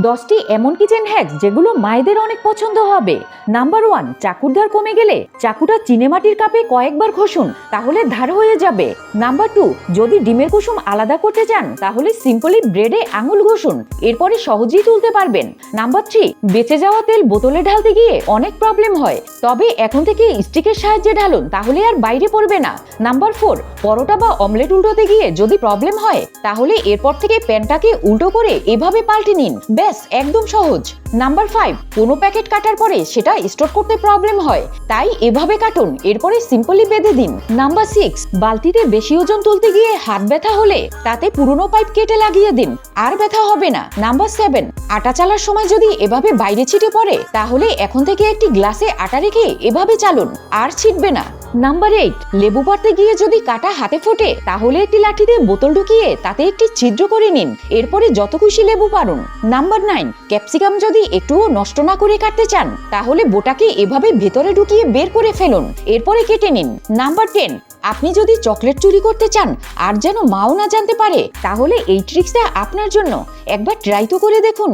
10টি এমন kitchen hack যেগুলো মায়েদের অনেক পছন্দ হবে। নাম্বার 1, চাকুর ধার কমে গেলে চাকুটা চিনেমাটির কাপে কয়েকবার ঘষুন, তাহলে ধার হয়ে যাবে। নাম্বার 2, যদি ডিমের কুসুম আলাদা করতে চান তাহলে সিম্পলি ব্রেডে আঙুল ঘষুন, এরপরে সহজেই তুলতে পারবেন। নাম্বার 3, বেঁচে যাওয়া তেল বোতলে ঢালতে গিয়ে অনেক প্রবলেম হয়, তবে এখন থেকে স্টিকের সাহায্যে ঢালুন, তাহলে আর বাইরে পড়বে না। নাম্বার 4, পরোটা বা অমলেট উল্টোতে গিয়ে যদি প্রবলেম হয় তাহলে এরপর থেকে প্যানটাকে উল্টো করে এভাবে পাল্টে নিন, ব্যাস একদম সহজ। নাম্বার 5, কোনো প্যাকেট কাটার পরে সেটা স্টোর করতে প্রবলেম হয়, তাই এভাবে কাটুন, এরপরে সিম্পলি বেঁধে দিন। নাম্বার 6, বালতিতে বেশি ওজন তুলতে গিয়ে হাত ব্যথা হলে তাতে পুরনো পাইপ কেটে লাগিয়ে দিন, আর ব্যথা হবে না। নাম্বার 7, আটা চালার সময় যদি এভাবে বাইরে ছিটে পড়ে তাহলে এখন থেকে একটি গ্লাসে আটা রেখে এভাবে চালুন, আর ছিটবে না। নাম্বার 8, লেবু পাড়তে গিয়ে যদি কাটা হাতে ফোটে তাহলে একটি লাঠিতে বোতল ঢুকিয়ে তাতে একটি ছিদ্র করে নিন, এরপরে যত খুশি লেবু পারুন। নাম্বার 9, ক্যাপসিকাম যদি একটুও নষ্ট না করে কাটতে চান তাহলে বোটাকে এভাবে ভেতরে ঢুকিয়ে বের করে ফেলুন, এরপরে কেটে নিন। নাম্বার 10, আপনি যদি চকলেট চুরি করতে চান আর যেন মাও না জানতে পারে তাহলে এই ট্রিক্সটা আপনার জন্য, একবার ট্রাই তো করে দেখুন।